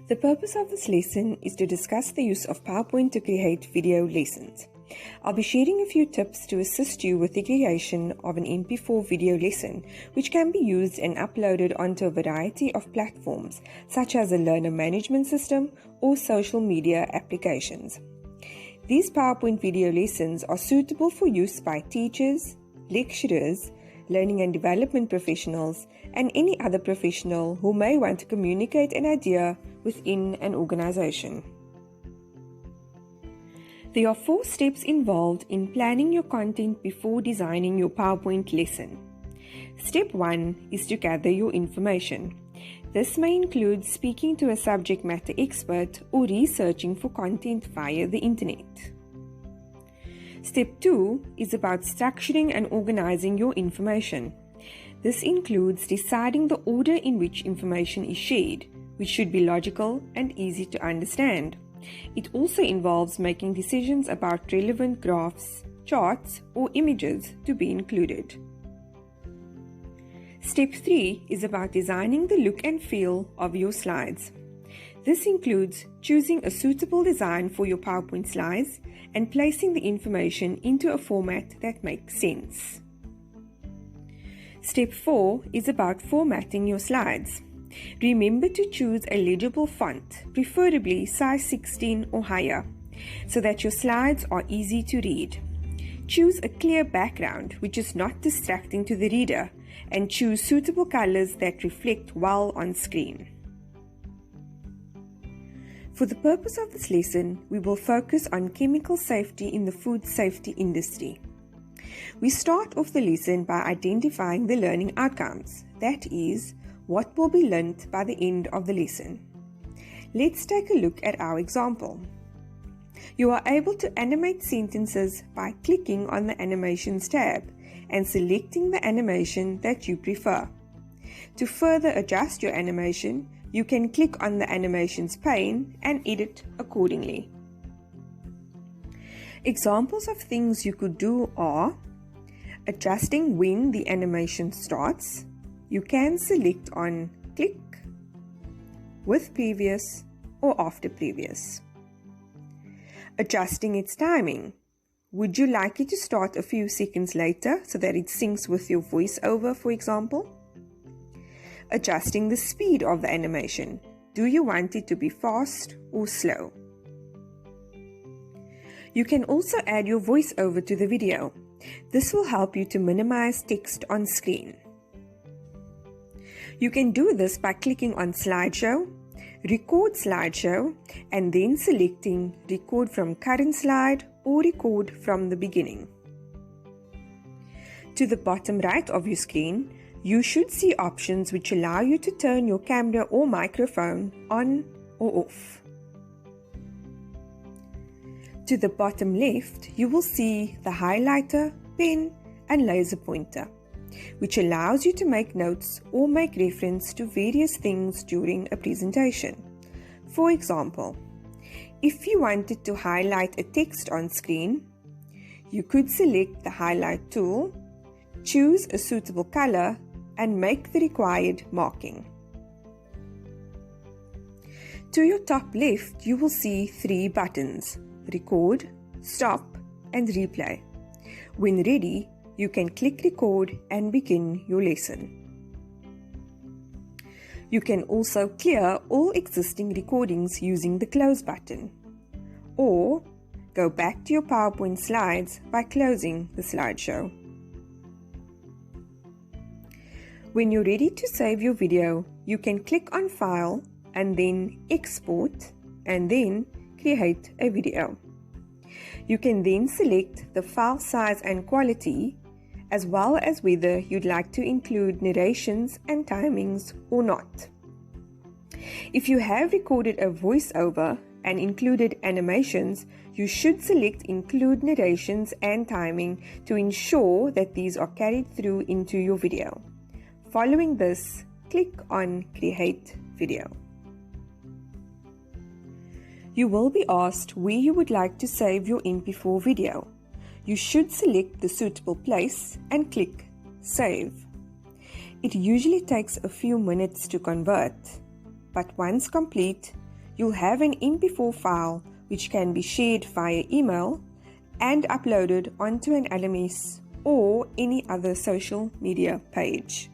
The purpose of this lesson is to discuss the use of PowerPoint to create video lessons. I'll be sharing a few tips to assist you with the creation of an MP4 video lesson, which can be used and uploaded onto a variety of platforms, such as a learner management system or social media applications. These PowerPoint video lessons are suitable for use by teachers, lecturers, learning and development professionals, and any other professional who may want to communicate an idea within an organization. There are 4 steps involved in planning your content before designing your PowerPoint lesson. Step 1 is to gather your information. This may include speaking to a subject matter expert or researching for content via the internet. Step 2 is about structuring and organizing your information. This includes deciding the order in which information is shared, which should be logical and easy to understand. It also involves making decisions about relevant graphs, charts, or images to be included. Step 3 is about designing the look and feel of your slides. This includes choosing a suitable design for your PowerPoint slides and placing the information into a format that makes sense. Step 4 is about formatting your slides. Remember to choose a legible font, preferably size 16 or higher, so that your slides are easy to read. Choose a clear background which is not distracting to the reader, and choose suitable colors that reflect well on screen. For the purpose of this lesson, we will focus on chemical safety in the food safety industry. We start off the lesson by identifying the learning outcomes, that is, what will be learnt by the end of the lesson. Let's take a look at our example. You are able to animate sentences by clicking on the Animations tab and selecting the animation that you prefer. To further adjust your animation, you can click on the Animations pane and edit accordingly. Examples of things you could do are adjusting when the animation starts. You can select on click, with previous, or after previous. Adjusting its timing. Would you like it to start a few seconds later so that it syncs with your voiceover, for example? Adjusting the speed of the animation. Do you want it to be fast or slow? You can also add your voiceover to the video. This will help you to minimize text on screen. You can do this by clicking on Slideshow, Record Slideshow, and then selecting Record from Current Slide or Record from the Beginning. To the bottom right of your screen, you should see options which allow you to turn your camera or microphone on or off. To the bottom left, you will see the highlighter, pen, and laser pointer, which allows you to make notes or make reference to various things during a presentation. For example, if you wanted to highlight a text on screen, you could select the highlight tool, choose a suitable color, and make the required marking. To your top left, you will see 3 buttons: Record, Stop, and Replay. When ready, you can click record and begin your lesson. You can also clear all existing recordings using the close button, or go back to your PowerPoint slides by closing the slideshow. When you're ready to save your video, you can click on File and then Export and then Create a Video. You can then select the file size and quality, as well as whether you'd like to include narrations and timings or not. If you have recorded a voiceover and included animations, you should select Include Narrations and Timing to ensure that these are carried through into your video. Following this, click on Create Video. You will be asked where you would like to save your MP4 video. You should select the suitable place and click Save. It usually takes a few minutes to convert, but once complete, you'll have an MP4 file which can be shared via email and uploaded onto an LMS or any other social media page.